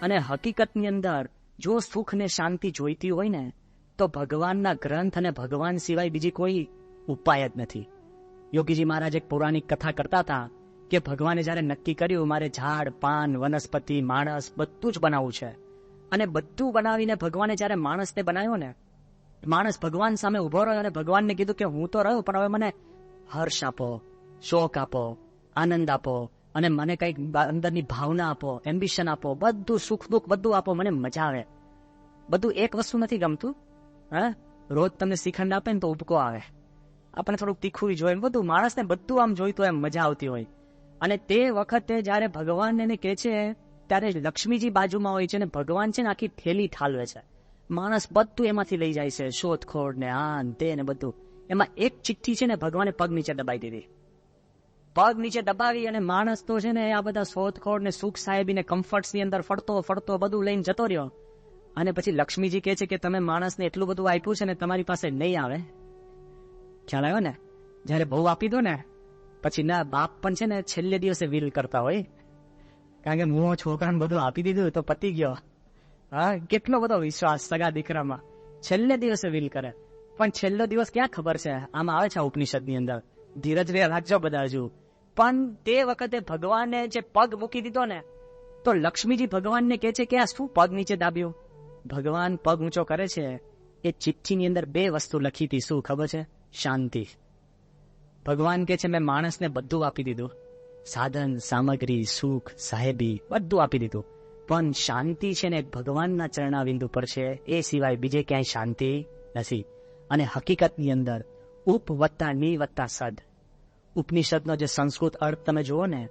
અને હકીકતની અંદર જો સુખ ને શાંતિ જોઈતી હોય ને તો ભગવાનના ગ્રંથ અને ભગવાન સિવાય બીજી કોઈ ઉપાય જ નથી. યોગીજી મહારાજ એક પૌરાણિક કથા કરતા હતા કે ભગવાને જયારે નક્કી કર્યું મારે ઝાડ પાન વનસ્પતિ માણસ બધું જ બનાવવું છે, અને બધું બનાવીને ભગવાને જયારે માણસને બનાવ્યો ને, માણસ ભગવાન સામે ઉભો રહ્યો અને ભગવાનને કીધું કે હું તો રહ્યો પણ હવે મને હર્ષ આપો, શોક આપો, આનંદ આપો, અને મને કઈક અંદરની ભાવના આપો, એમ્બિશન આપો, બધું સુખ દુઃખ બધું આપો, મને મજા આવે. બધું એક વસ્તુ નથી ગમતું. રોજ તમને શ્રીખંડ આપે ને તો ઉપકો આવે, આપણે થોડુંક તીખું જોઈએ, બધું માણસને બધું આમ જોઈતું એમ મજા આવતી હોય. અને તે વખતે જયારે ભગવાન એને કહે છે ત્યારે લક્ષ્મીજી બાજુમાં હોય છે અને ભગવાન છે ને આખી થેલી ઠાલવે છે. માણસ બધું એમાંથી લઈ જાય છે, શોધખોળ ને આ તે ને બધું. એમાં એક ચિઠ્ઠી છે ને ભગવાને પગ નીચે દબાઈ દીધી. પગ નીચે દબાવી અને માણસ તો છે ને આ બધા શોધખોળ ને સુખ સાહેબી ને કમ્ફર્ટ્સ ની અંદર ફરતો ફરતો બધું લઈને જતો રહ્યો. અને પછી લક્ષ્મીજી કહે છે કે તમે માણસને એટલું બધું આપ્યું છે ને તમારી પાસે નહીં આવે. ખ્યાલ આવ્યો ને? જયારે બહુ આપી દો ને પછી ના બાપ પણ છે ને છેલ્લે દિવસે વિલ કરતા હોય, કારણ કે હું છોકરાને બધું આપી દીધું તો પતી ગયો. કેટલો બધો વિશ્વાસ સગા દીકરામાં, છેલ્લે દિવસે વિલ કરે. પણ છેલ્લો દિવસ ક્યાં ખબર છે, આમાં આવે છે ઉપનિષદની અંદર, ધીરજ રાખજો બધા હજુ. પણ તે વખતે ભગવાને જે પગ મૂકી દીધો ને તો લક્ષ્મીજી ભગવાનને કહે છે કે આ શું પગ નીચે દાબ્યો. ભગવાન પગ ઊંચો કરે છે, એ ચિઠ્ઠીની અંદર 2 વસ્તુ લખી હતી, શું ખબર છે? શાંતિ. ભગવાન કે છે મેં માણસને બધું આપી દીધું, સાધન સામગ્રી સુખ સાહેબી બધું આપી દીધું, પણ શાંતિ છે ને ભગવાનના ચરણાવિંદુ પર છે, એ સિવાય બીજે ક્યાંય શાંતિ નથી. અને હકીકતની અંદર ઉપ વત્તા ની વત્તા સદ, ઉપનિષદનો જે સંસ્કૃત અર્થ તમે જુઓ ને,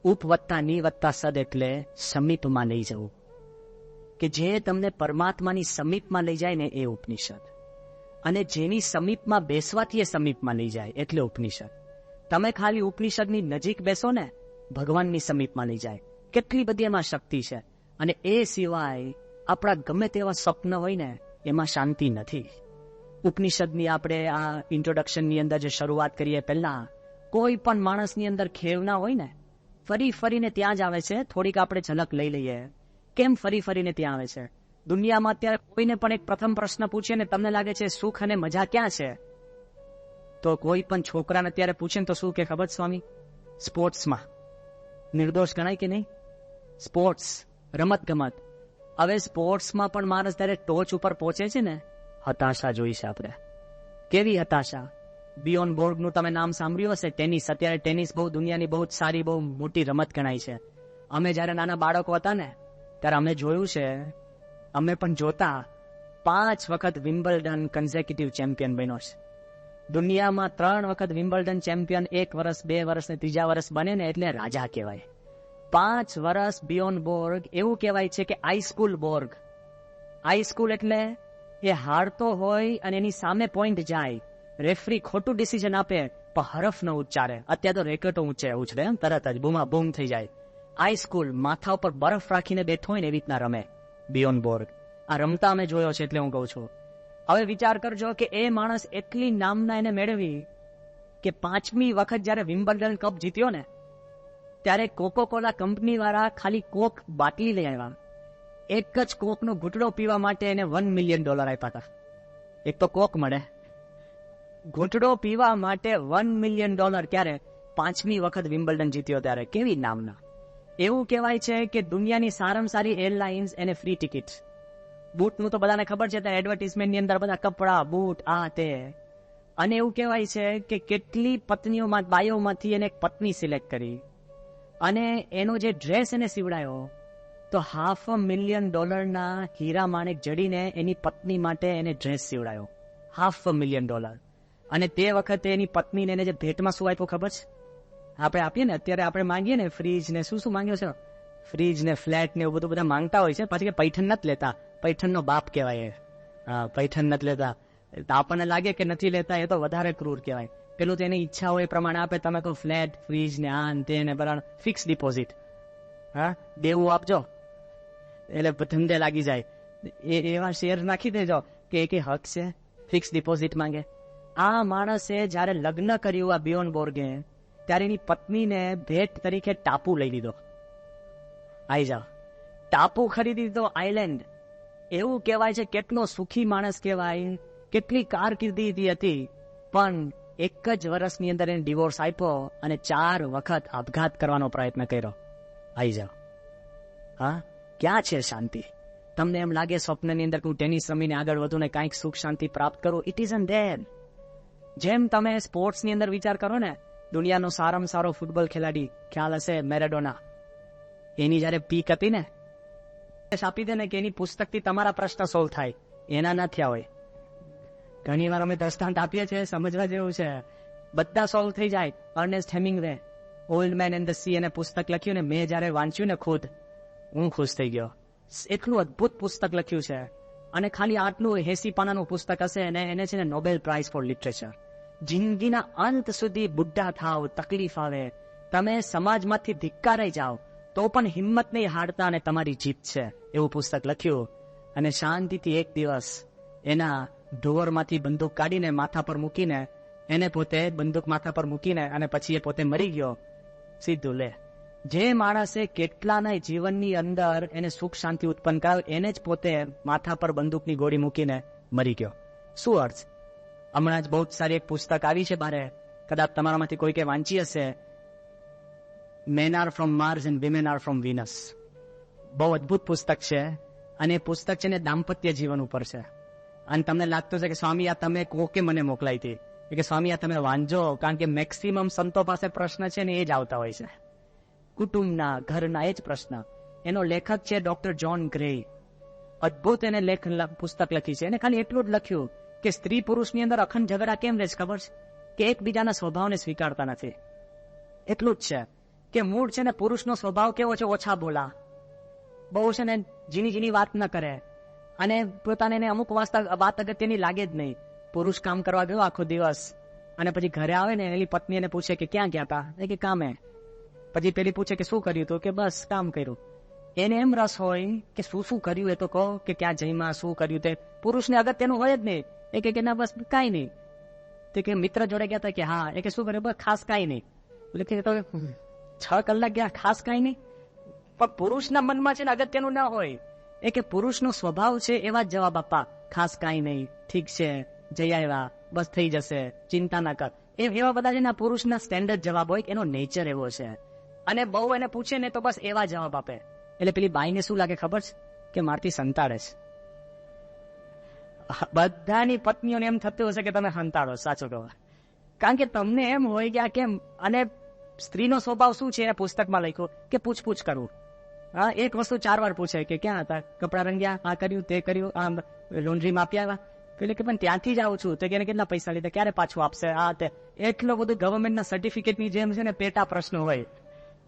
ઉપ વત્તા ની વત્તા સદ એટલે સમીપમાં લઈ જવું, કે જે તમને પરમાત્માની સમીપમાં લઈ જાય ને એ ઉપનિષદ. અને જેની સમીપમાં બેસવાથી એ સમીપમાં લઈ જાય એટલે ઉપનિષદ. તમે ખાલી ઉપનિષદની નજીક બેસો ને ભગવાનની સમીપમાં લઈ જાય. કેટલી બધી એમાં શક્તિ છે. અને એ સિવાય આપણા ગમે તેવા સ્વપ્ન હોય ને એમાં શાંતિ નથી. ઉપનિષદની આપણે આ ઇન્ટ્રોડક્શનની અંદર જે શરૂઆત કરીએ પહેલા, કોઈ પણ માણસની અંદર ખેવના હોય ને ફરી ફરીને ત્યાં જ આવે છે. થોડીક આપણે ઝલક લઈ લઈએ કેમ ફરી ફરીને ત્યાં આવે છે. દુનિયામાં અત્યારે કોઈને પણ એક પ્રથમ પ્રશ્ન પૂછે ને તમને લાગે છે સુખ અને મજા ક્યાં છે, તો કોઈ પણ છોકરાને અત્યારે પૂછે ને તો શું કે ખબર સ્વામી? સ્પોર્ટ્સમાં. નિર્દોષ ગણાય કે નહીં? સ્પોર્ટ્સ, રમત ગમત. હવે સ્પોર્ટ્સમાં પણ માણસ ત્યારે ટોચ ઉપર પહોંચે છે ને, હતાશા જોઈ છે આપણે. કેવી હતાશા? બિયોન બોર્ગનું તમે નામ સાંભળ્યું હશે, ટેનિસ. અત્યારે ટેનિસ બહુ દુનિયાની બહુ સારી બહુ મોટી રમત ગણાય છે. અમે જયારે નાના બાળકો હતા ને ત્યારે અમે જોયું છે, અમે પણ જોતા. 5 વખત વિમ્બલ્ડન કન્ઝેક્યુટિવ ચેમ્પિયન બન્યો છે. દુનિયામાં 3 વખત વિમ્બલ્ડન ચેમ્પિયન 1 વર્ષ 2 વર્ષ ને 3જા વર્ષ બને ને એટલે રાજા કહેવાય. 5 વર્ષ બિયોન બોર્ગ. એવું કહેવાય છે કે આઈ સ્કૂલ બોર્ગ. આઈ સ્કૂલ એટલે એ હારતો હોય અને એની સામે પોઈન્ટ જાય, રેફરી ખોટું ડિસિઝન આપે પણ હરફ ન ઉચ્ચારે. અત્યારે તો રેકેટો ઉછળે તરત જ બૂમા બૂમ થઈ જાય. આઈ સ્કૂલ માથા ઉપર બરફ રાખીને બેઠો હોય ને એવી રીતના રમે બિયોન બોર્ગ. આ રમતા અમે જોયો છે એટલે હું કહું છું. હવે વિચાર કરજો કે એ માણસ એટલી નામના એને મેળવી કે 5મી વખત જયારે વિમ્બલ્ડન કપ જીત્યો ને ત્યારે કોકોકોલા કંપની વાળા ખાલી કોક બાટલી લઈ આવ્યા. એક જ કોકનો ઘૂંટડો પીવા માટે એને $1 મિલિયન આપ્યા હતા. એક તો કોક મળે, ઘૂંટડો પીવા માટે $1 મિલિયન. ક્યારે? 5મી વખત વિમ્બલ્ડન જીત્યો ત્યારે. કેવી નામના. એવું કહેવાય છે કે દુનિયાની સારામાં સારી એરલાઇન્સ એને ફ્રી ટિકિટ. બૂટનું તો બધાને ખબર છે, ત્યાં એડવર્ટીઝમેન્ટની અંદર બધા કપડા બૂટ આ તે. અને એવું કહેવાય છે કે કેટલી પત્નીઓમાં બાયોમાંથી એને એક પત્ની સિલેક્ટ કરી અને એનો જે ડ્રેસ એને સીવડાયો તો $500,000 હીરા માણેક જડીને એની પત્ની માટે એને ડ્રેસ સીવડાયો. $500,000. અને તે વખતે એની પત્નીને એને જે ભેટમાં શું આપ્યું ખબર છે? આપણે આપીએ ને અત્યારે આપણે માંગીએ ને ફ્રીજ ને શું માંગ્યો છે? ફ્રીજ ને ફ્લેટ ને એવું બધું બધા માંગતા હોય છે. પછી કે પૈઠણ નથી લેતા, પૈઠણનો બાપ કહેવાય. પૈઠણ નથી લેતા. આપણને લાગે કે નથી લેતા એ તો વધારે ક્રૂર કહેવાય. પેલું તો એની ઈચ્છા હોય એ પ્રમાણે આપે. તમે કહો ફ્લેટ ફ્રીજ ને આ તે ને બરાબર ફિક્સ ડિપોઝિટ, દેવું આપજો એટલે ધંધે લાગી જાય. એવા શેર નાખી દેજો કે એક હક છે. ફિક્સ ડિપોઝિટ માંગે. આ માણસે જયારે લગ્ન કર્યું આ બિયોન બોર્ગે ત્યારે એની પત્નીને ભેટ તરીકે ટાપુ લઈ લીધો. આઈ જાઓ. ટાપુ ખરીદી દીધો, આઈલેન્ડ. એવું કહેવાય છે કેટલો સુખી માણસ કહેવાય, કેટલી કારકિર્દી હતી, પણ એક જ વર્ષની અંદર એને ડિવોર્સ આપ્યો અને 4 વખત આપઘાત કરવાનો પ્રયત્ન કર્યો. આવી જાઓ. હા, ક્યાં છે શાંતિ? તમને એમ લાગે સ્વપ્નની અંદર હું ટેનિસ રમીને આગળ વધુ ને કાંઈક સુખ શાંતિ પ્રાપ્ત કરું? It is there. જેમ તમે સ્પોર્ટ્સની અંદર વિચાર કરો ને, દુનિયાનો સારામાં સારો ફૂટબોલ ખેલાડી ખ્યાલ હશે, મેરાડોના. એની જયારે પીક હતી ને, આપી દે ને કે એની પુસ્તકથી તમારા પ્રશ્ન સોલ્વ થાય, એના ના થયા હોય. ઘણી વાર અમે દ્રષ્ટાંત આપીએ છીએ, સમજવા જેવું છે, બધા સોલ્વ થઈ જાય. Ernest Hemingway, old man and the sea, એને પુસ્તક લખ્યું ને, મેં જયારે વાંચ્યું ને ખુદ, હું ખુશ થઈ ગયો. એટલું અદભુત પુસ્તક લખ્યું છે, અને ખાલી આટલું 80 પાનાનું પુસ્તક હશે, અને એને છે ને નોબેલ પ્રાઇઝ ફોર લિટરેચર. જિંદગીના અંત સુધી બુઢા થાવ, તકલીફ આવે, તમે સમાજમાંથી ધિક્કારાઈ જાઓ, તો પણ હિંમત નહીં હારતા, અને તમારી જીત છે, એવું પુસ્તક લખ્યું. અને શાંતિથી એક દિવસ એના ઢોરમાંથી બંદૂક કાઢીને માથા પર મૂકીને, એને પોતે બંદૂક માથા પર મૂકીને, અને પછી એ પોતે મરી ગયો. સીધું લે. જે માણસે કેટલાના જીવનની અંદર એને સુખ શાંતિ ઉત્પન્ન કરાવ્યું, એને જ પોતે માથા પર બંદૂકની ગોળી મૂકીને મરી ગયો. શું અર્થ? હમણાં જ બહુ સારી એક પુસ્તક આવી છે બારે, કદાચ તમારામાંથી કોઈ કે વાંચી હશે, men are from Mars and women are from Venus. બહુ અદભુત પુસ્તક છે, અને એ પુસ્તક છે ને દાંપત્ય જીવન ઉપર છે. અને તમને લાગતું છે કે સ્વામી આ તમે કોકે મને મોકલાઈ હતી, કે સ્વામી આ તમે વાંચો, કારણ કે મેક્સિમમ સંતો પાસે પ્રશ્ન છે ને એ જ આવતા હોય છે, કુટુંબના, ઘરના, એ જ પ્રશ્ન. એનો લેખક છે ડોક્ટર જ્હોન ગ્રે. અદભુત એને પુસ્તક લખી છે. એને ખાલી એટલું જ લખ્યું કે સ્ત્રી પુરુષની અંદર અખંડ ઝઘડા કેમ રહે છે ખબર છે? કે એકબીજાના સ્વભાવને સ્વીકારતા નથી. એટલું જ છે કે મૂળ છે ને પુરુષનો સ્વભાવ કેવો છે? ઓછા બોલા, બહુ છે ને જીની જીની વાત ન કરે, અને પોતાને અમુક વાત અગત્યની લાગે જ નહીં. પુરુષ કામ કરવા ગયો આખો દિવસ, અને પછી ઘરે આવે ને એની પત્ની એને પૂછે કે ક્યાં ગયા હતા? કે કામે. પછી પેલી પૂછે કે શું કર્યું? તો કે બસ કામ કર્યું. એને એમ રસ હોય કે શું શું કર્યું એ તો કહો, કે ક્યાં જઈમાં શું કર્યું. તે પુરુષને અગત્યનું હોય જ નહીં. એ કે ના બસ કાંઈ નહીં. તે કે મિત્ર જોડે ગયા હતા? કે હા. એ કે શું કર્યું? બસ ખાસ કાંઈ નહીં. એટલે કે 6 કલાક ગયા, ખાસ કાંઈ નહીં. પણ પુરુષના મનમાં છે ને અગત્યનું ના હોય. એ કે પુરુષનો સ્વભાવ છે એવા જ જવાબ આપવા, ખાસ કાંઈ નહીં, ઠીક છે, જઈ આવ્યા, બસ થઈ જશે, ચિંતા ના કર. એવા બધા છે ને પુરુષના સ્ટેન્ડર્ડ જવાબ હોય, એનો નેચર એવો છે. અને બહુ એને પૂછે ને તો બસ એવા જવાબ આપે. એટલે પેલી બાઈને શું લાગે ખબર છે? કે મારથી સંતાડે છે. બધાની પત્નીઓને એમ થતું હશે કે તમે સંતાડો, સાચું કહો. કારણ કે તમને એમ હોય કે આ કેમ. અને સ્ત્રીનો સ્વભાવ શું છે? એ પુસ્તકમાં લખ્યું કે પૂછપૂછ કરવું. હા, એક વસ્તુ 4 વાર પૂછે કે ક્યાં હતા, કપડા રંગ્યા, આ કર્યું, તે કર્યું, આ લોન્ડ્રીમાં આપી આવ્યા. એટલે કે પણ ત્યાંથી જ આવું છું. તો એને કેટલા પૈસા લીધા, ક્યારે પાછું આપશે, આ તે. એટલું બધું ગવર્મેન્ટના સર્ટિફિકેટની જેમ છે ને પેટા પ્રશ્નો હોય.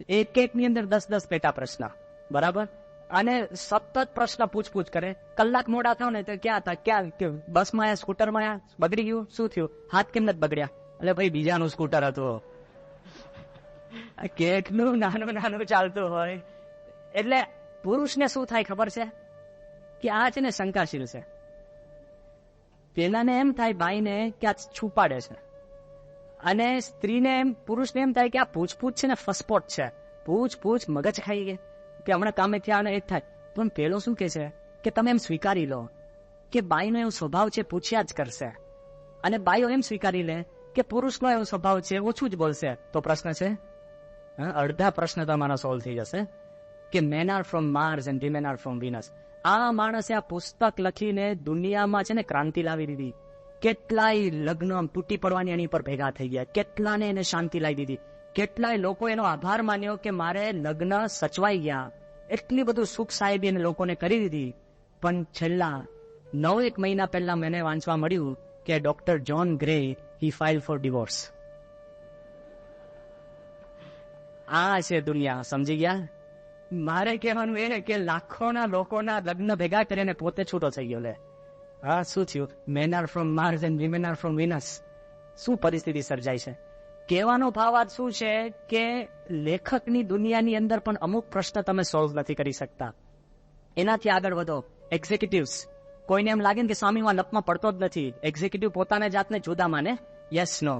એક ની અંદર 10 પેટા પ્રશ્ન, બરાબર. અને સતત પ્રશ્ન પૂછપૂછ કરે. કલાક મોડા થાવ ને તો ક્યાં હતા, ક્યાં બસમાં આયા, સ્કૂટરમાં આયા, બગડી ગયું, શું થયું, હાથ કેમ નથી બગડ્યા? એટલે ભાઈ બીજાનું સ્કૂટર હતું. કેટલું નાનું નાનું ચાલતું હોય. એટલે પુરુષને શું થાય ખબર છે? કે આ છે ને શંકાશીલ છે. પેલાને એમ થાય ભાઈને કે આ છુપાડે છે, અને સ્ત્રીને એમ, પુરુષને એમ થાય કે આ પૂછપૂછ છે ને ફસપોટ છે, પૂછપૂછ મગજ ખાઈ ગઈ, કે હમણાં કામે થયા એ જ થાય. પણ પેલો શું કે છે કે તમે એમ સ્વીકારી લો કે બાઈનો એવો સ્વભાવ છે, પૂછ્યા જ કરશે. અને બાઈઓ એમ સ્વીકારી લે કે પુરુષનો એવો સ્વભાવ છે, ઓછું જ બોલશે. તો પ્રશ્ન છે, અડધા પ્રશ્ન તમારા સોલ્વ થઈ જશે. કે men are from Mars and women are from Venus. આ માણસે આ પુસ્તક લખીને દુનિયામાં છે ને ક્રાંતિ લાવી દીધી. કેટલાય લગ્ન તૂટી પડવાની એની પર ભેગા થઈ ગયા, કેટલાને એને શાંતિ લાવી દીધી, કેટલાય લોકો એનો આભાર માન્યો કે મારે લગ્ન સચવાઈ ગયા. એટલી બધું સુખ સાહેબી એને લોકોને કરી દીધી. પણ છેલ્લા 9 મહિના પહેલા મને વાંચવા મળ્યું કે ડોક્ટર જ્હોન ગ્રે હી ફાઇલ ફોર ડિવોર્સ. આ છે દુનિયા, સમજી ગયા? મારે કહેવાનું એ કે લાખોના લોકોના લગ્ન ભેગા કરીને પોતે છૂટો થઈ ગયો. લે હા, શું થયું? Men are from Mars and women are from Venus. શું પરિસ્થિતિ સર્જાય છે? કહેવાનો ભાવાર્થ શું છે કે લેખકની દુનિયાની અંદર પણ અમુક પ્રશ્ન તમે સોલ્વ નથી કરી શકતા. એનાથી આગળ વધો. એક્ઝિક્યુટિવ્સ, કોઈને એમ લાગે ને કે સ્વામી હું લપમાં પડતો જ નથી. એક્ઝિક્યુટિવ પોતાને જાતને જુદા માને. યસ નો,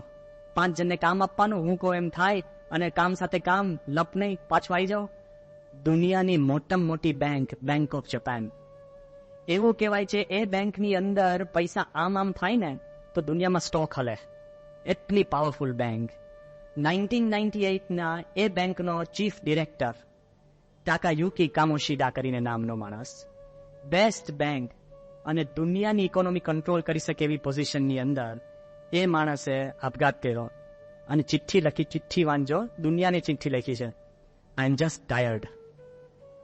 5 જણને કામ આપવાનું, હું કહું એમ થાય, અને કામ સાથે કામ, લપ નહીં, પાછું આવી જાઓ. દુનિયાની મોટામાં મોટી બેંક ઓફ જાપાન. એવું કહેવાય છે એ બેંકની અંદર પૈસા આમ થાય ને તો દુનિયામાં સ્ટોક હલે, એટલી પાવરફુલ બેંક. 1998ના એ બેંકનો ચીફ ડિરેક્ટર ટાકાયુકી કામોશિડા કરીને નામનો માણસ, બેસ્ટ બેંક અને દુનિયાની ઇકોનોમી કંટ્રોલ કરી શકે એવી પોઝિશનની અંદર એ માણસે આપઘાત કર્યો અને ચિઠ્ઠી લખી. ચિઠ્ઠી વાંચો, દુનિયાની ચિઠ્ઠી લખી છે, I am just tired,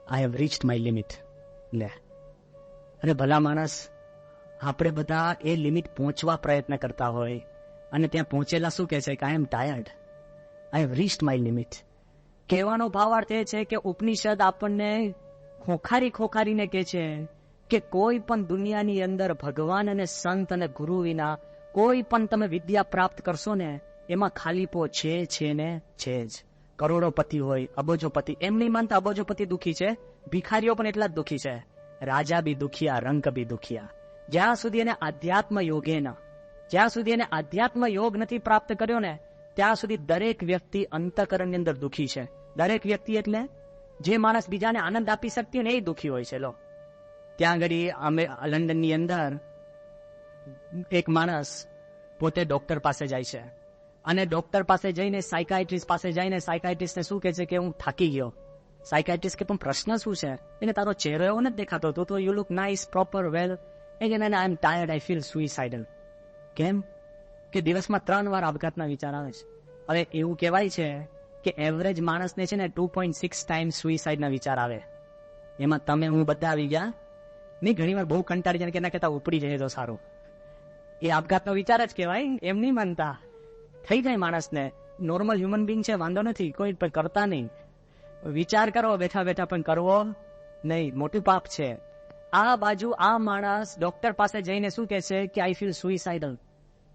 I have reached my limit. લે, અરે ભલા માણસ, આપણે બધા એ લિમિટ પહોંચવા પ્રયત્ન કરતા હોય અને ત્યાં પહોંચેલા શું કહે છે કે I am tired, I have reached my limit. કહેવાનો ભાવાર્થ એ છે કે ઉપનિષદ આપણને ખોખારીને કહે છે કે કોઈ પણ દુનિયાની અંદર ભગવાન અને સંત અને ગુરુ વિના કોઈ પણ તમે વિદ્યા પ્રાપ્ત કરશો ને એમાં ખાલીપો છે ને છે જ. કરોડોપતિ હોય, અબજોપતિ, એમ નહીં માનતા અબજોપતિ દુઃખી છે, ભિખારીઓ પણ એટલા જ દુઃખી છે. રાજા બી દુખિયા, રંક બી દુખિયા. જ્યાં સુધી એને જ્યાં સુધી એને આધ્યાત્મ યોગ નથી પ્રાપ્ત કર્યો ને ત્યાં સુધી દરેક વ્યક્તિ અંતઃકરણની અંદર દુઃખી છે. દરેક વ્યક્તિ એટલે જે માણસ બીજાને આનંદ આપી શકતી હોય ને એ દુઃખી હોય છે. લો, ત્યાં આગળ અમે લંડનની અંદર એક માણસ પોતે ડોક્ટર પાસે જાય છે અને ડોક્ટર પાસે જઈને સાયકાઇટ્રિસ્ટ પાસે જઈને સાયકાઇટ્રિસ્ટને શું કહે છે કે હું થાકી ગયો. સાયકાઇટ્રિસ્ટ કે પણ પ્રશ્ન શું છે? એને તારો ચહેરો એવો નથી દેખાતો, તો યુ લુક નાઇસ, પ્રોપર, વેલ. એ કે I am tired, I feel સુઇસાઇડલ. કેમ? કે દિવસમાં 3 વાર આપઘાતના વિચાર આવે છે. હવે એવું કહેવાય છે કે એવરેજ માણસને છે ને 2.6 ટાઈમ્સ સુઇસાઇડના વિચાર આવે. એમાં તમે હું બધા આવી ગયા નહીં. ઘણી વાર બહુ કંટાળી જાય કે એના કહેતા ઉપડી જાય તો સારું. એ આપઘાતનો વિચાર જ કહેવાય, એમ નહીં માનતા. થઈ જાય માણસને, નોર્મલ હ્યુમન બિંગ છે, વાંધો નથી, કોઈ પણ કરતા નહીં. વિચાર કરો બેઠા બેઠા પણ કરવો નહીં, મોટું પાપ છે. આ બાજુ આ માણસ ડોક્ટર પાસે જઈને શું કહે છે કે આઈ ફીલ સુઇસાઇડલ.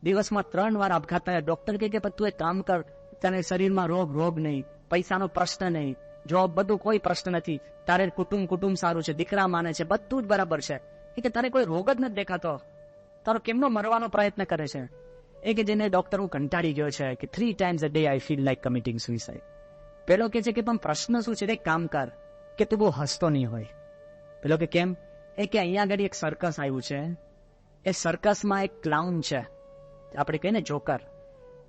દિવસમાં 3 વાર આપઘાત થાય. ડોક્ટર કહે કે તું એક કામ કર, તને શરીરમાં રોગ નહીં, પૈસાનો પ્રશ્ન નહીં, જોબ બધું કોઈ પ્રશ્ન નથી, તારે કુટુંબ સારું છે, દીકરા માને છે, બધું જ બરાબર છે. એ કે તારે કોઈ રોગ જ નથી દેખાતો, તારો કેમનો મરવાનો પ્રયત્ન કરે છે? એ કે જેને ડોક્ટર હું કંટાળી ગયો છે કે 3 times a day I feel like committing suicide. પેલો કે છે કે પણ પ્રશ્ન શું છે? એક કામ કર કે તું બહુ હસતો નહીં હોય. પેલો કે કેમ? એ કે અહીંયા આગળ એક સર્કસ આવ્યું છે, એ સર્કસમાં એક ક્લાઉન છે, આપણે કહીએ ને જોકર,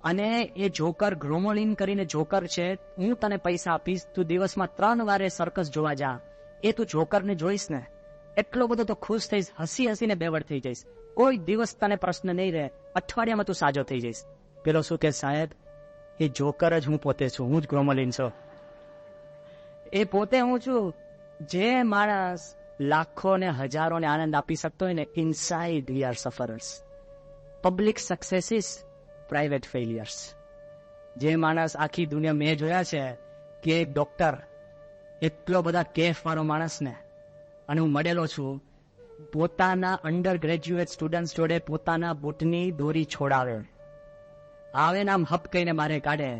અને એ જોકર ગ્રોમોલિન કરીને જોકર છે. હું તને પૈસા આપીશ, તું દિવસમાં 3 વાર એ સર્કસ જોવા જા. એ તું જોકરને જોઈશ ને એટલો બધો તો ખુશ થઈશ, હસીને બેવડ થઈ જઈશ, કોઈ દિવસ તને પ્રશ્ન નહીં રહે, અઠવાડિયામાં તું સાજો થઈ જઈશ. પેલો શું કે સાહેબ, એ જોકર જ હું પોતે છું, હું જ ગ્રોમોલિન છું. એ પોતે હું છું. જે માણસ લાખોને હજારોને આનંદ આપી શકતો હોય ને, inside we are sufferers. Public successes, private failures. જે માણસ આખી દુનિયા મેં જોયા છે કે એક ડોક્ટર એટલો બધા કેફ વાળો માણસ ને, અને હું મળેલો છું, પોતાના અંડર ગ્રેજ્યુએટ સ્ટુડન્ટ જોડે પોતાના બૂટની દોરી છોડાવે, આવે ને આમ હપ કહીને મારે કાઢે,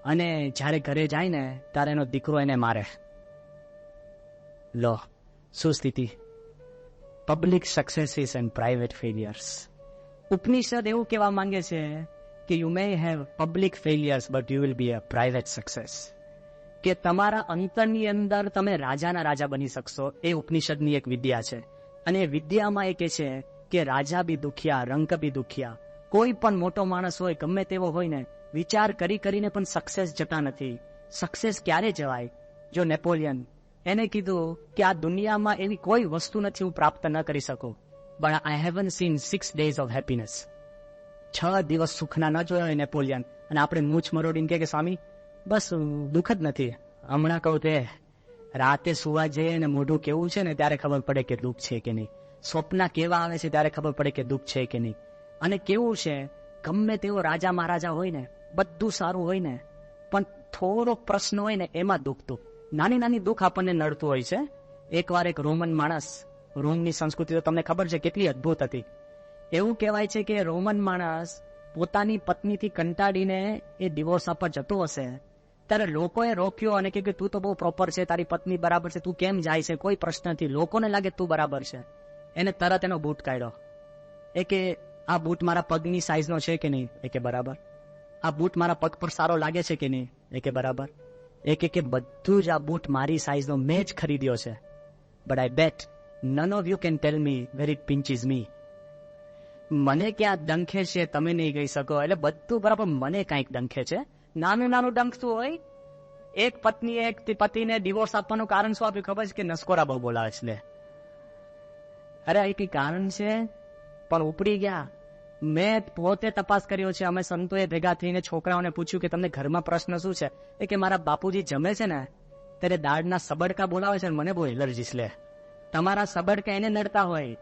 અને જ્યારે ઘરે જાય ને ત્યારે એનો દીકરો એને મારે. લો શું સ્થિતિ! Public successes and private failures. Upanishad એવું કહેવા માંગે છે કે you may have public failures but you will be a private success. કે તમારા અંતરની અંદર તમે રાજાના રાજા બની શકશો. એ ઉપનિષદની એક વિદ્યા છે. અને વિદ્યામાં એ કહે છે કે રાજા બી દુખિયા, રંક બી દુખિયા. કોઈ પણ મોટો માણસ હોય, ગમે તેવો હોય ને, વિચાર કરીને પણ સક્સેસ જતા નથી. સક્સેસ ક્યારે જવાય? જો નેપોલિયન, એને કીધું કે આ દુનિયામાં એવી કોઈ વસ્તુ નથી હું પ્રાપ્ત ન કરી શકું, but I haven't scene 6 days of happiness. 6 દિવસ સુખના ન જોયો નેપોલિયન. અને આપણે મૂછ મરોડીને કે સ્વામી બસ દુઃખ જ નથી. હમણાં કહું તે રાતે સુવા જઈએ ને મોઢું કેવું છે ને ત્યારે ખબર પડે કે દુઃખ છે કે નહીં. સ્વપ્ન કેવા આવે છે ત્યારે ખબર પડે કે દુઃખ છે કે નહીં. અને કેવું છે, ગમે તેવો રાજા મહારાજા હોય ને, બધું સારું હોય ને, પણ થોડો પ્રશ્ન હોય ને એમાં દુઃખતું, નાની નાની દુઃખ આપણને નડતું હોય છે. એકવાર એક રોમન માણસ, રોમની સંસ્કૃતિ તો તમને ખબર છે કેટલી અદ્ભુત હતી. એવું કહેવાય છે કે રોમન માણસ પોતાની પત્નીથી કંટાળીને એ ડિવોર્સ આપવા જતો હશે ત્યારે લોકોએ રોક્યો અને કહ્યું કે તું તો બહુ પ્રોપર છે, તારી પત્ની બરાબર છે, તું કેમ જાય છે? કોઈ પ્રશ્ન નથી. લોકોને લાગે તું બરાબર છે. એને તરત એનો બૂટ કાઢ્યો. એ કે આ બૂટ મારા પગની સાઈઝનો છે કે નહીં? એ કે બરાબર. આ બૂટ મારા પગ પર સારો લાગે છે કે નહીં? એ કે બરાબર. કે બધું જ આ બૂટ મારી સાઈઝનો મેં જ ખરીદ્યો છે, but I bet none of you can tell me where it pinches me. મને ક્યાં ડંખે છે તમે નહીં કહી શકો. એટલે બધું બરાબર, મને કાંઈક ડંખે છે. નાનું નાનું ડંખતું હોય. એક પત્નીએ એક પતિને ડિવોર્સ આપવાનું કારણ શું આપ્યું ખબર છે? કે નસકોરા બહુ બોલાવે છે. અરે એ કઈ કારણ છે, પણ ઉપડી ગયા. મેં પોતે તપાસ કર્યો છે. અમે સંતોએ ભેગા થઈને છોકરાઓને પૂછ્યું કે તમને ઘરમાં પ્રશ્ન શું છે? કે મારા બાપુજી જમે છે ને ત્યારે દાળના સબડકા બોલાવે છે, મને બહુ એલર્જીસ લે. તમારા સબડકા એને નડતા હોય,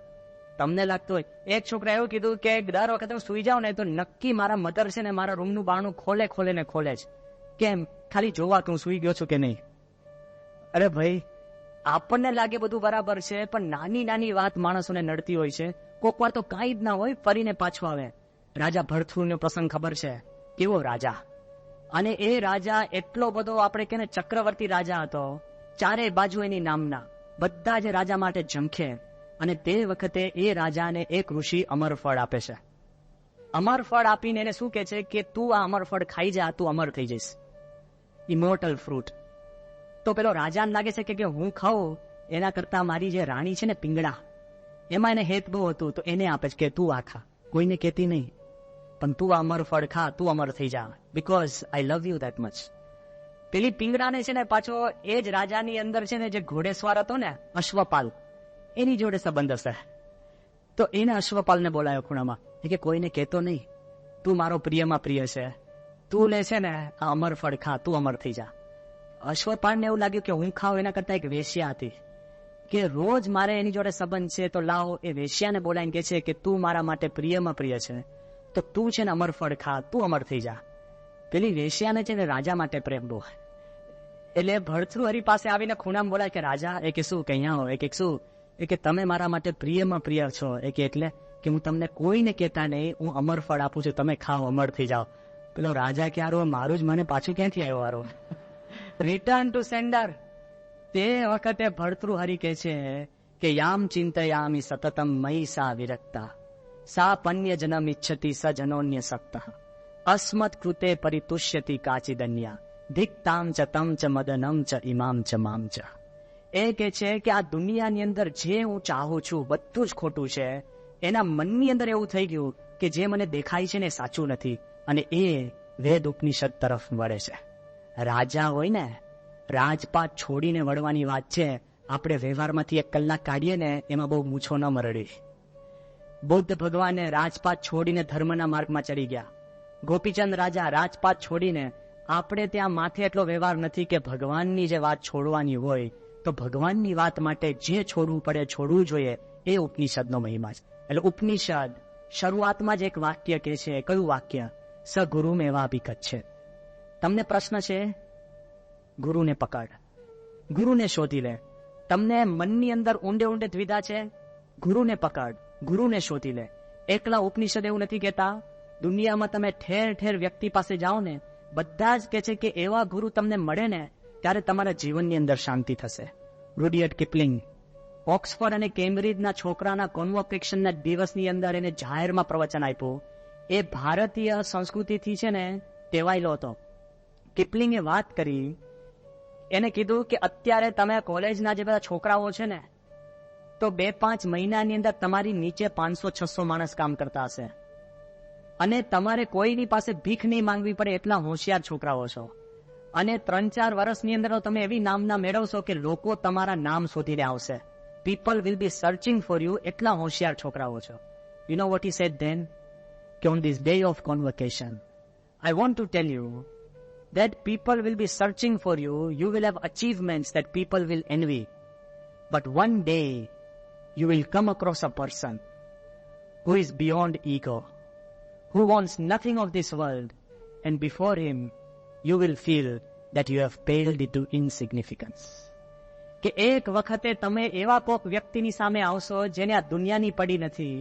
તમને લાગતું હોય. એક છોકરા એવું કીધું કે દર વખતે હું સુઈ જાઉં ને તો નક્કી મારા મધર છે ને મારા રૂમનું બારણું ખોલે ને ખોલે જ. કેમ? ખાલી જોવા કે હું સુઈ ગયો છું કે નહીં. અરે ભાઈ, આપણને લાગે બધું બરાબર છે, પણ નાની નાની વાત માણસોને નડતી હોય છે. કોક વાર તો કાંઈ જ ના હોય, ફરીને પાછું આવે. રાજા ભરથુરનો પ્રસંગ ખબર છે? કેવો રાજા! અને એ રાજા એટલો બધો આપણે કે ચક્રવર્તી રાજા હતો, ચારે બાજુ એની નામના બધા જ રાજા માટે ઝંખે. અને તે વખતે એ રાજાને એક ઋષિ અમરફળ આપે છે. અમરફળ આપીને એને શું કહે છે કે તું આ અમરફળ ખાઈ જા, તું અમર થઈ જઈશ. ઇમોર્ટલ ફ્રૂટ. તો પેલો રાજાને લાગે છે કે હું ખાઉં એના કરતા મારી જે રાણી છે ને પિંગળા, એમાં એને હેત બહુ હતું, તો એને આપે છે કે તું આ ખા. કોઈને કહેતી નહીં, પણ તું આ અમરફળ ખા, તું અમર થઈ જા, because I love you that much. પેલી પિંગળાને છે ને પાછો એ જ રાજાની અંદર છે ને જે ઘોડેસવાર હતો ને અશ્વપાલ, એની જોડે સંબંધ હશે. તો એને અશ્વપાલને બોલાયો ખૂણામાં, કે કોઈને કહેતો નહીં, તું મારો પ્રિયમાં પ્રિય છે, તું લે છે ને આ અમરફળ ખા, તું અમર થઈ જા. અશ્વપાલને એવું લાગ્યું કે હું ખાઉં એના કરતા એક વેશ્યા હતી, કે રોજ મારે એની જોડે સંબંધ છે, તો લાવો એ વેશ્યાને બોલાવીને કે છે કે તું મારા માટે પ્રિયમાં પ્રિય છે, તો તું છે ને અમરફળ ખા, તું અમર થઈ જા. પેલી વેશ્યાને છે ને રાજા માટે પ્રેમ બહુ. એટલે ભરથૃહરિ પાસે આવીને ખૂણામાં બોલાય કે રાજા, એ કે શું કે અહીંયા હો, એ શું કે તમે મારા માટે પ્રિયમાં પ્રિય છો, એ કે એટલે કે હું તમને કોઈને કહેતા નહીં, હું અમરફળ આપું છું, તમે ખાઓ, અમર થઈ જાઓ. પેલો રાજા કે આરો મારું જ મને પાછું ક્યાંથી આવ્યો આરો. Return to sender. તે વખતે ભરતૃહરિ કહે છે કે યામ ચિંતયામિ સતતમ મયી સા વિરક્તા, સા પન્ય જનમ ઇચ્છતિ સ જનોન્ય સક્તઃ, અસ્મત કૃતે પરિતુષ્યતિ કાચિદન્યા, ધિક્તામ ચ તમ ચ મદનમ ચ ઇમામ ચ મામ ચ. એ કે છે કે આ દુનિયાની અંદર જે હું ચાહું છું બધું જ ખોટું છે. એના મનની અંદર એવું થઈ ગયું કે જે મને દેખાય છે ને સાચું નથી, અને એ વેદ ઉપનિષદ તરફ વળે છે. રાજા હોય ને, રાજપાટ છોડીને વળવાની વાત છે. આપણે વ્યવહારમાંથી 1 કલાક કાઢીએ ને એમાં બહુ મૂછો ન મરડી. બુદ્ધ ભગવાને રાજપાટ છોડીને ધર્મના માર્ગમાં ચડી ગયા. ગોપીચંદ રાજા રાજપાટ છોડીને, આપણે ત્યાં માથે એટલો વ્યવહાર નથી કે ભગવાનની જે વાત છોડવાની હોય તો ભગવાનની વાત માટે જે છોડવું પડે છોડવું જોઈએ. એ ઉપનિષદનો મહિમા છે. એટલે ઉપનિષદ શરૂઆતમાં જ એક વાક્ય કે છે. કયું વાક્ય? સ ગુરુ મેવા ભીકત છે. તમને પ્રશ્ન છે, ગુરુને પકડ, ગુરુને શોધી લે. તમને મનની અંદર ઊંડે ઊંડે દ્વિધા છે, ગુરુને પકડ, ગુરુને શોધી લે. એકલા ઉપનિષદ એવું નથી કહેતા. દુનિયામાં તમે ઠેર ઠેર વ્યક્તિ પાસે જાઓ ને, બધા જ કહે છે કે એવા ગુરુ તમને મળે ને ત્યારે તમારા જીવનની અંદર શાંતિ થશે. રૂડિયર્ડ કિપલિંગ ઓક્સફર્ડ અને કેમ્બ્રિજના છોકરાના કોન્વોકેશનના દિવસની અંદર એને જાહેરમાં પ્રવચન આપ્યું. એ ભારતીય સંસ્કૃતિથી છે ને ટેવાયેલો હતો. કિપલિંગે વાત કરી, એને કીધું કે અત્યારે તમે કોલેજના જે બધા છોકરાઓ છે ને, તો 2-5 મહિનાની અંદર તમારી નીચે 500-600 માણસ કામ કરતા હશે, અને તમારે કોઈની પાસે ભીખ નહીં માંગવી પડે એટલા હોશિયાર છોકરાઓ છો. અને 3-4 વર્ષની અંદર તમે એવી નામના મેળવશો કે લોકો તમારા નામ શોધીને આવશે. People will be searching for you. એટલા હોશિયાર છોકરાઓ છો. You know what he said then? કે on this day of convocation I want to tell you that people will be searching for you. You will have achievements that people will envy. But one day you will come across a person who is beyond ego, who wants nothing of this world, and before him you will feel that you have paled into insignificance. કે એક વખતે તમે એવા કોક વ્યક્તિની સામે આવશો જેને આ દુનિયાની પડી નથી.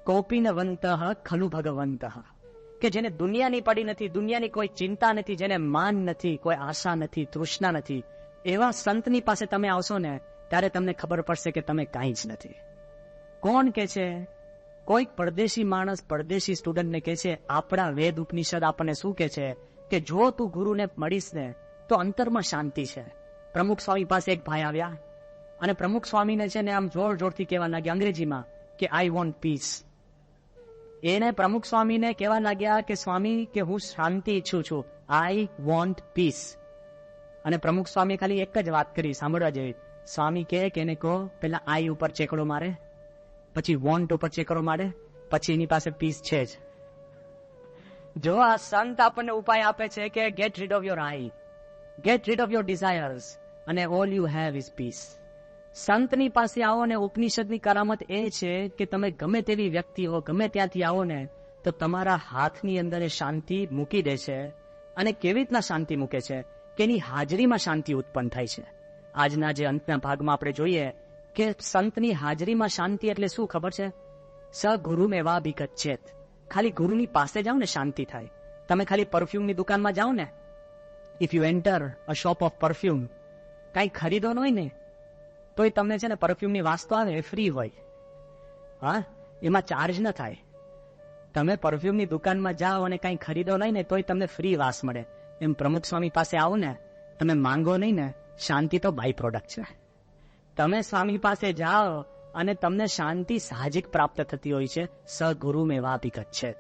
કોપિનવંતઃ ખલુ ભગવંતઃ. કે જેને દુનિયાની પડી નથી, દુનિયાની કોઈ ચિંતા નથી, જેને માન નથી, કોઈ આશા નથી, તૃષ્ણા નથી, એવા સંતની પાસે તમે આવશો ને ત્યારે તમને ખબર પડશે કે તમે કાંઈ જ નથી. કોણ કે છે? કોઈક પરદેશી માણસ પરદેશી સ્ટુડન્ટને કે છે આપણા વેદ ઉપનિષદ આપણને શું કે છે કે જો તું ગુરુને મળીશ ને તો અંતરમાં શાંતિ છે. પ્રમુખ સ્વામી પાસે એક ભાઈ આવ્યા અને પ્રમુખ સ્વામીને છે ને આમ જોરથી કહેવા લાગ્યા અંગ્રેજીમાં કે આઈ વોન્ટ પીસ. એને પ્રમુખ સ્વામીને કહેવા લાગ્યા કે સ્વામી કે હું શાંતિ ઈચ્છું છું, આઈ વોન્ટ પીસ. અને પ્રમુખ સ્વામી ખાલી એક જ વાત કરી, સાંભળવા જેવી. સ્વામી કહે કે એને કહો પેલા આઈ ઉપર ચેકડો મારે, પછી વોન્ટ ઉપર ચેકડો મારે, પછી એની પાસે પીસ છે જ. જો આ સંત આપણને ઉપાય આપે છે કે get rid of your I, get rid of your desires, અને all you have is peace. સંતની પાસે આવો ને ઉપનિષદની કરામત એ છે કે તમે ગમે તેવી વ્યક્તિ હો, ગમે ત્યાંથી આવો ને તો તમારા હાથની અંદર એ શાંતિ મૂકી દે છે. અને કેવી રીતના શાંતિ મૂકે છે કે એની હાજરીમાં શાંતિ ઉત્પન્ન થાય છે. આજના જે અંતના ભાગમાં આપણે જોઈએ કે સંતની હાજરીમાં શાંતિ એટલે શું ખબર છે? સ ગુરુ મેવા ભિગચ્છેત. ખાલી ગુરુની પાસે જાઓ ને શાંતિ થાય. તમે ખાલી પરફ્યુમની દુકાનમાં જાઓ ને, if you enter a shop of perfume, કાંઈ ખરીદો ન હોય ને તોય તમને છે ને પરફ્યુમની વાસ તો આવે, ફ્રી હોય. હા, એમાં ચાર્જ ન થાય. તમે પરફ્યુમની દુકાનમાં જાઓ અને કાંઈ ખરીદો નહીં ને તોય તમને ફ્રી વાસ મળે. એમ પ્રમુખ સ્વામી પાસે આવો ને, તમે માંગો નહીં ને, શાંતિ તો બાય પ્રોડક્ટ છે. તમે સ્વામી પાસે જાઓ અને તમને શાંતિ સાહજિક પ્રાપ્ત થતી હોય છે. સ ગુરુ મેવા ભિગચ્છેત.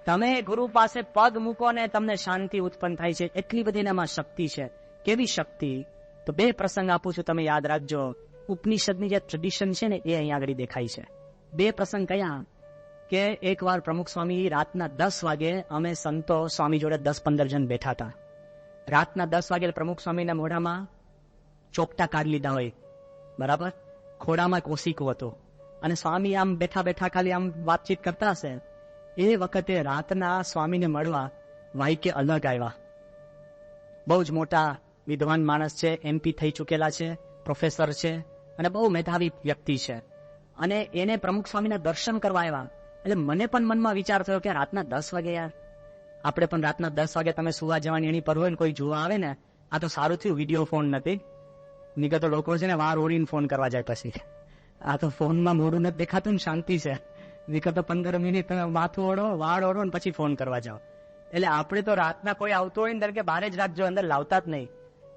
તમે ગુરુ પાસે પગ મૂકો ને તમને શાંતિ ઉત્પન્ન થાય છે. એટલી બધી એનામાં શક્તિ છે. કેવી શક્તિ? તો 2 પ્રસંગ આપું છું, તમે યાદ રાખજો. ઉપનિષદની જે ટ્રેડિશન છે ને એ અહીંયા આગળ દેખાય છે. 2 પ્રસંગ કયા કે એકવાર પ્રમુખ સ્વામી રાતના 10 વાગે, અમે સંતો સ્વામી જોડે 10-15 જણ બેઠા હતા. રાતના 10 વાગે પ્રમુખ સ્વામીના મોઢામાં ચોકટા કાઢી લીધા હોય, બરાબર, ખોડામાં કોશિકો હતો, અને સ્વામી આમ બેઠા બેઠા ખાલી આમ વાતચીત કરતા હશે. એ વખતે રાતના સ્વામીને મળવા વાઈકે અલગ આવ્યા. બહુ જ મોટા વિદ્વાન માણસ છે, MP થઈ ચૂકેલા છે, પ્રોફેસર છે, અને બહુ મેધાવી વ્યક્તિ છે. અને એને પ્રમુખ સ્વામીના દર્શન કરવા આવ્યા. એટલે મને પણ મનમાં વિચાર થયો કે રાતના 10 વાગે યાર, આપણે પણ રાતના 10 વાગે તમે સુવા જવાની એની પર હોય ને કોઈ જોવા આવે ને, આ તો સારું થયું વિડીયો ફોન નથી, નીકળે તો લોકો છે ને વાર ઓળીને ફોન કરવા જાય. પછી આ તો ફોનમાં મોડું નથી દેખાતું ને, શાંતિ છે. નીકળે તો 15 મિનિટ તમે માથું ઓળો, વાળ ઓળો ને પછી ફોન કરવા જાઓ. એટલે આપણે તો રાતના કોઈ આવતો હોય ને કે બહાર જ રાખજો, અંદર લાવતા જ નહીં.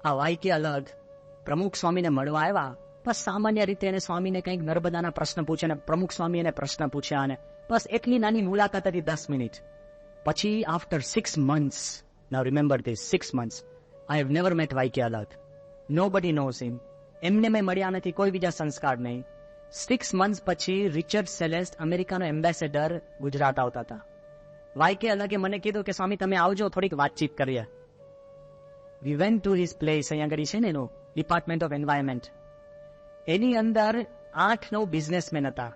આ વાઈકે અલગ પ્રમુખ સ્વામીને મળવા આવ્યા. બસ સામાન્ય રીતે એને સ્વામીને કંઈક નર્મદાના પ્રશ્ન પૂછે ને પ્રમુખ સ્વામી એને પ્રશ્ન પૂછ્યા, અને બસ એટલી નાની મુલાકાત હતી, 10 મિનિટ. પછી after 6 months, now remember this, 6 months, I have never met વાઈકે અલગ. Nobody knows him. એમને મેં મળ્યા નથી, કોઈ બીજા સંસ્કાર નહીં. 6 months પછી રિચર્ડ સેલેસ્ટ, અમેરિકાનો એમ્બેસેડર, ગુજરાત આવતા હતા. વાઈકે અલગે મને કીધું કે સ્વામી તમે આવજો, થોડીક વાતચીત કરીએ. We went to his place, અહીંયા આગળ છે ને એનું ડિપાર્ટમેન્ટ ઓફ એન્વાયરમેન્ટ. એની અંદર 8-9 બિઝનેસમેન હતા.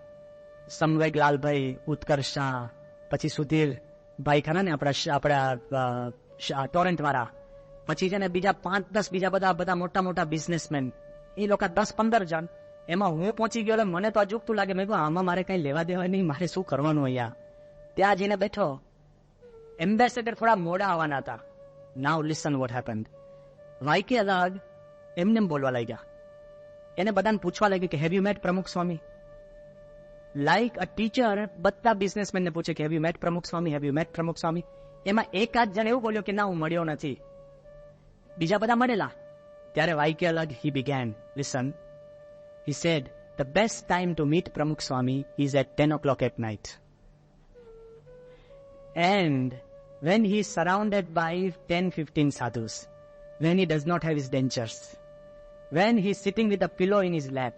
સમવેગ લાલભાઈ, ઉત્કર્ષ શાહ, પછી સુધીર ભાઈ ખરા ને આપણા ટોરેન્ટ વાળા, પછી છે ને બીજા 5-10 બીજા બધા મોટા મોટા બિઝનેસમેન. એ લોકો 10-15 જણ. એમાં હું પહોંચી ગયો. મને તો અજુગતું લાગે. મેં કહ્યું આમાં મારે કઈ લેવા દેવા નહીં, મારે શું કરવાનું અહીંયા. ત્યાં જઈને બેઠો. એમ્બેસેડર થોડા મોડા આવવાના હતા. નાઉ લિસન વોટ હેપન્ડ. વાઈકે અલગ એમને બોલવા લાગ્યા. એને બધાને પૂછવા લાગ્યું કે હેવ યુ મેટ પ્રમુખ સ્વામી. લાઈક અ ટીચર બધા બિઝનેસમેનને પૂછે કે હેવ યુ મેટ પ્રમુખ સ્વામી, હેવ યુ મેટ પ્રમુખ સ્વામી. એમાં એકાદ જણ એવું બોલ્યો કે ના હું મળ્યો નથી. બીજા બધા મળેલા. ત્યારે વાઈકે અલગ he began, listen, he said the best time to meet Pramukh Swami is at 10 o'clock at night, and when he is surrounded by 10-15 sadhus, when he does not have his dentures, when he is sitting with a pillow in his lap,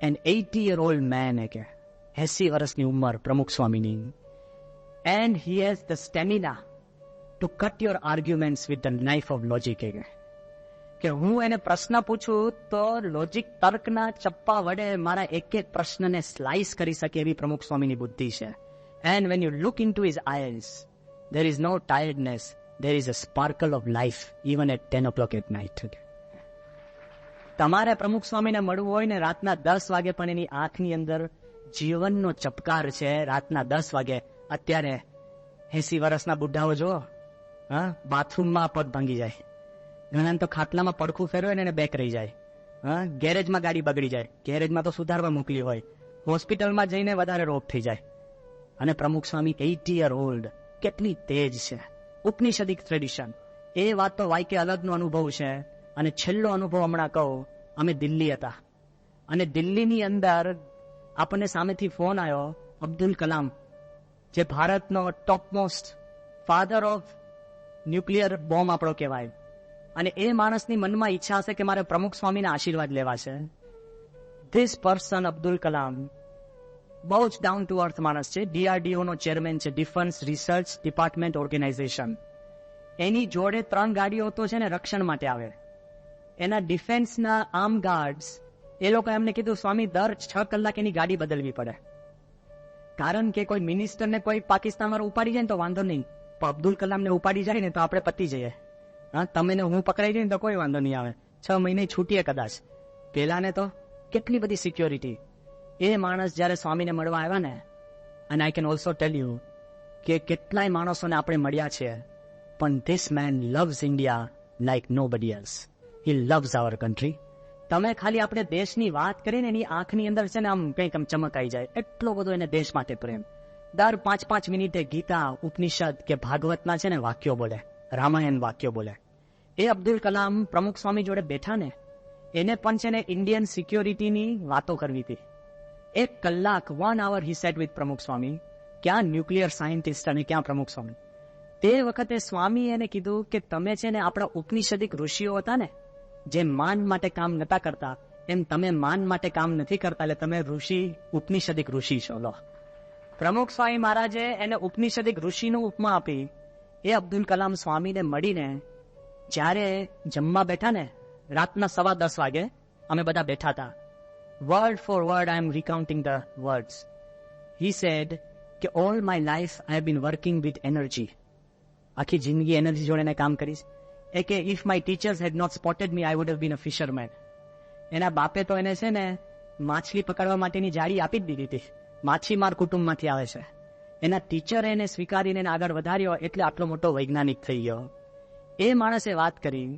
an 80-year-old man, 80 વર્ષની ઉંમર પ્રમુખ સ્વામીની, and he has the stamina to cut your arguments with the knife of logic. કે હું એને પ્રશ્ન પૂછું તો લોજિક તર્કના ચપ્પા વડે મારા એક એક પ્રશ્નને સ્લાઇસ કરી શકે એવી પ્રમુખ સ્વામીની બુદ્ધિ છે. And when you look into his eyes, there is no tiredness, there is a sparkle of life even at 10 o'clock at night. તમારે પ્રમુખ સ્વામીને મળવું હોય ને રાતના 10 વાગે પણ એની આંખની અંદર જીવનનો ચપકાર છે. રાતના 10 વાગે. અત્યારે 80 વર્ષના બુઢાઓ જો બાથરૂમમાં પગ ભાંગી જાય, ઘણા તો ખાટલામાં પડખું ફેરવે ને એને બેક રહી જાય, ગેરેજમાં ગાડી બગડી જાય, ગેરેજમાં તો સુધારવા મોકલી હોય, હોસ્પિટલમાં જઈને વધારે રોગ થઈ જાય. અને પ્રમુખ સ્વામી 80 year old, કેટલી તેજ છે. ઉપનિષદિક ટ્રેડિશન. એ વાત તો વાયકે અલગનો અનુભવ છે. અને છેલ્લો અનુભવ હમણાં કહું, અમે દિલ્હી હતા અને દિલ્હીની અંદર આપણને સામેથી ફોન આવ્યો, અબ્દુલ કલામ, જે ભારતનો topmost father of nuclear bomb આપણો કહેવાય. અને એ માણસની મનમાં ઈચ્છા હશે કે મારે પ્રમુખ સ્વામીના આશીર્વાદ લેવા છે. ધીસ પર્સન અબ્દુલ કલામ બહુ જ ડાઉન ટુ અર્થ માણસ છે. DRDO નો ચેરમેન છે, ડિફેન્સ રિસર્ચ ડિપાર્ટમેન્ટ ઓર્ગેનાઇઝેશન. એની જોડે 3 ગાડીઓ તો છે ને રક્ષણ માટે આવે. એના ડિફેન્સના આર્મ ગાર્ડ્સ, એ લોકો એમને કીધું, સ્વામી દર 6 કલાક એની ગાડી બદલવી પડે, કારણ કે કોઈ મિનિસ્ટરને કોઈ પાકિસ્તાનમાં ઉપાડી જાય ને તો વાંધો નહીં, પણ અબ્દુલ કલામને ઉપાડી જાય ને તો આપણે પતી જઈએ. હા, તમે ને હું પકડાઈ જાય ને તો કોઈ વાંધો નહીં આવે, 6 મહિને છૂટીએ કદાચ. પેલાને તો કેટલી બધી સિક્યોરિટી. એ માણસ જ્યારે સ્વામીને મળવા આવ્યા ને, અને I can also tell you કે કેટલાય માણસોને આપણે મળ્યા છે, પણ this main loves India like nobody else. He loves our country. તમે ખાલી આપણે દેશની વાત કરીને એની આંખની અંદર છે ને આમ કંઈક આમ ચમકાઈ જાય, એટલો બધો એને દેશ માટે પ્રેમ. દર 5-5 મિનિટે ગીતા, ઉપનિષદ કે ભાગવતના છે ને વાક્યો બોલે, રામાયણ વાક્યો બોલે. એ અબ્દુલ કલામ પ્રમુખ સ્વામી જોડે બેઠા ને, એને પણ છે ને ઇન્ડિયન સિક્યોરિટીની વાતો કરવી હતી. 1 કલાક 1 hour હી સેટ વિથ પ્રમુખ સ્વામી. ક્યાં ન્યુક્લિયર સાયન્ટિસ્ટ અને ક્યાં પ્રમુખ સ્વામી. તે વખતે સ્વામી એને કીધું કે તમે છે ને આપણા ઉપનિષદિક ઋષિઓ હતા ને, જે માન માટે કામ નતા કરતા, એમ તમે માન માટે કામ નથી કરતા, એટલે તમે ઋષિ, ઉપનિષદિક ઋષિ છો. લો, પ્રમુખ સ્વામી મહારાજે એને ઉપનિષદિક ઋષિનું ઉપમા આપી. એ અબ્દુલ કલામ સ્વામીને મળીને જ્યારે જમવા બેઠા ને, રાતના 10:15 વાગે અમે બધા બેઠા હતા. Word for word I am recounting the words. He said કે all my life I have been working with energy. આખી જિંદગી એનર્જી જોડે કામ કરીશ. એ કે if my teachers had not spotted me I would have been a fisherman. એના બાપે તો એને છે ને માછલી પકડવા માટેની જાળી આપી જ દીધી હતી. માછીમાર કુટુંબમાંથી આવે છે. એના ટીચરે એને સ્વીકારીને એને આગળ વધાર્યો, એટલે આટલો મોટો વૈજ્ઞાનિક થઈ ગયો. એ માણસે વાત કરી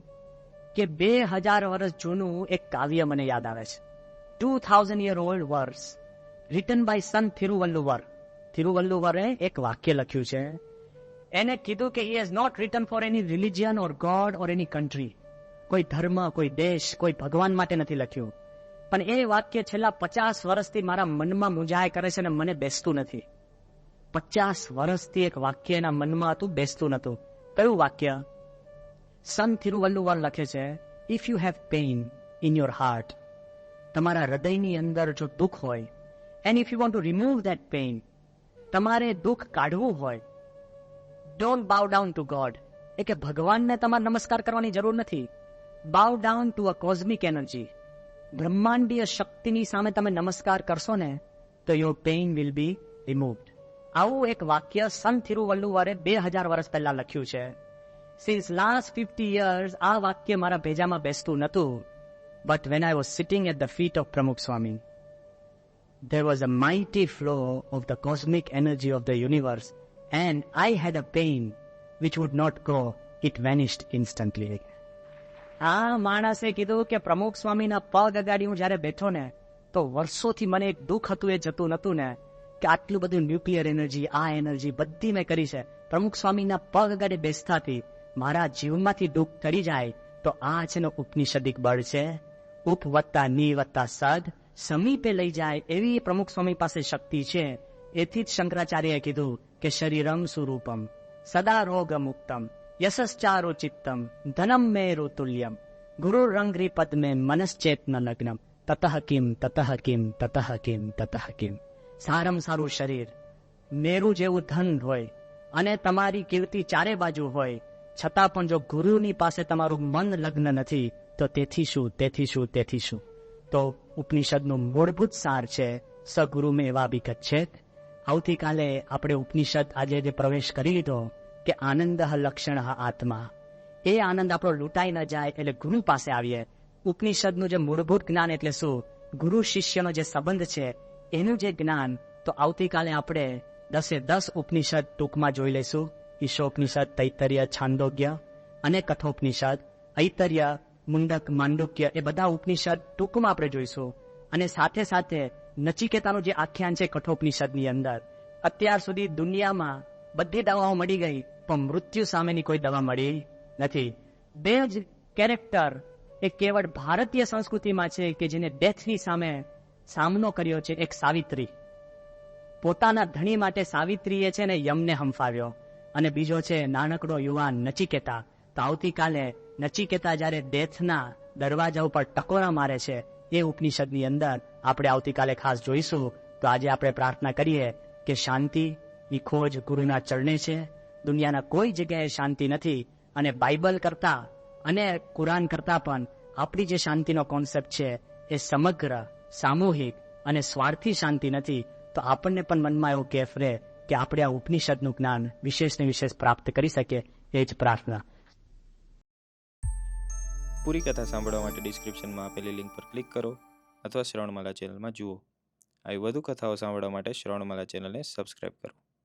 કે 2000 વર્ષ જૂનું એક કાવ્ય મને યાદ આવે છે. 2000-year-old verse written by સંત તિરુવલ્લુવર. તિરુવલ્લુવરે એક વાક્ય લખ્યું છે. એને કીધું કે he has not written for any religion or God or any country. કોઈ ધર્મ, કોઈ દેશ, કોઈ ભગવાન માટે નથી લખ્યું. પણ એ વાક્ય છેલ્લા 50 વર્ષથી મારા મનમાં મુંજાય કરે છે અને મને બેસતું નથી. 50 વર્ષથી એક વાક્ય એના મનમાં હતું, બેસતું નતું. કયું વાક્ય? સંત તિરુવલ્લુવર લખે છે, if you have pain in your heart, તમારા હૃદયની અંદર જો દુઃખ હોય, and if you want to remove that pain, તમારે દુઃખ કાઢવું હોય, ડોન્ટ બાવ ડાઉન ટુ ગોડ. એ કે ભગવાનને તમારે નમસ્કાર કરવાની જરૂર નથી. બાવ down to a cosmic energy. બ્રહ્માંડીય શક્તિની સામે તમે નમસ્કાર કરશો ને તો યોર પેઇન વિલ બી રિમૂવ્ડ. આવું એક વાક્ય સંત તિરુવલ્લુવરે 2000 વર્ષ પહેલા લખ્યું છે. સિન્સ લાસ્ટ 50 years આ વાક્ય મારા ભેજામાં બેસતું નતું. But when I was sitting at the feet of Pramukh Swami, there was a mighty flow of the cosmic energy of the universe and I had a pain which would not go. It vanished instantly. આ માણસે કીધું કે પ્રમુખ સ્વામીના પગ અગાડી હું જયારે બેઠો ને, તો વર્ષોથી મને એક દુઃખ હતું, એ જતું નતું ને, કે આટલું બધું ન્યુક્લિયર એનર્જી, આ એનર્જી બધી મેં કરી છે. પ્રમુખ સ્વામીના પગ અગાડી બેસતાથી મારા જીવનમાંથી દુઃખ ટળી જાય. તો આ છે ને ઉપનિષદિક બળ છે. ઉપ વત્તા ની વત્તા સદ સમીપે લઈ જાય એવી પ્રમુખ સ્વામી પાસે શક્તિ છે. એથી જ શંકરાચાર્યએ કીધું કે શરીરમ સ્વરૂપમ સદા રોગ મુક્તમ યશશ્ચારો ચિત્તમ ધનમ મેરુ તુલ્યમ ગુરુ રંગ્રી પદ્મે મનશ્ચેતન લગ્નમ તતઃ કિમ તતઃ કિમ તતઃ કિમ તતઃ કિમ. સારામાં સારું શરીર, મેરુ જેવું ધન હોય અને તમારી કીર્તિ ચારે બાજુ હોય, છતાં પણ જો ગુરુની પાસે તમારું મન લગ્ન નથી તો તેથી શું, તેથી શું, તેથી શું. તો ઉપનિષદનું મૂળભૂત સાર છે સગુરુ મેં એવા વિગચ્છેદ. આવતીકાલે આપણે ઉપનિષદ આજે જે પ્રવેશ કરી લીધો કે આનંદ લક્ષણ આત્મા, એ આનંદ આપણો લૂંટાઈ ન જાય એટલે ગુરુ પાસે આવીએ. ઉપનિષદનું જે મૂળભૂત જ્ઞાન એટલે શું, ગુરુ શિષ્યનો જે સંબંધ છે એનું જે જ્ઞાન, તો આવતીકાલે આપણે 10 ઉપનિષદ ટૂંકમાં જોઈ લઈશું. ઈશોપનિષદ, તૈત્તર્ય, છાંદોગ્ય અને કઠોપનિષદ, ઐતર્ય, મુંડક, માંડુક્ય, એ બધા ઉપનિષદ ટૂંકમાં આપણે જોઈશું. અને સાથે સાથે નચિકેતાનું જે આખ્યાન છે કઠોપનિષદની અંદર, અત્યાર સુધી દુનિયામાં બધી દવાઓ મળી ગઈ પણ મૃત્યુ સામેની કોઈ દવા મળી નથી. બે જ કેરેક્ટર એ કેવળ ભારતીય સંસ્કૃતિમાં છે કે જેને ડેથની સામે સામનો કર્યો છે. એક સાવિત્રી, પોતાના ધણી માટે સાવિત્રીએ છે ને યમને હંફાવ્યો, અને બીજો છે નાનકડો યુવાન નચિકેતા. તો આવતીકાલે નચિકેતા જ્યારે ડેથના દરવાજા ઉપર ટકોરા મારે છે એ ઉપનિષદની અંદર આપણે આવતીકાલે ખાસ જોઈશું. તો આજે આપણે પ્રાર્થના કરીએ કે શાંતિ ની ખોજ ગુરુના ચરણે છે. દુનિયાના કોઈ જગ્યાએ શાંતિ નથી, અને બાઇબલ કરતા અને કુરાન કરતા પણ આપણી જે શાંતિનો કોન્સેપ્ટ છે એ સમગ્ર, સામૂહિક અને સ્વાર્થી શાંતિ નથી. તો આપણને પણ મનમાં એવું કેફ રહે કે આપણે આ ઉપનિષદનું જ્ઞાન વિશેષ ને વિશેષ પ્રાપ્ત કરી શકીએ. એ જ પ્રાર્થના. પૂરી કથા સાંભળવા માટે ડિસ્ક્રિપ્શનમાં આપેલી લિંક પર ક્લિક કરો અથવા શ્રવણમાલા ચેનલમાં જુઓ. આવી વધુ કથાઓ સાંભળવા માટે શ્રવણમાલા ચેનલને સબસ્ક્રાઇબ કરો.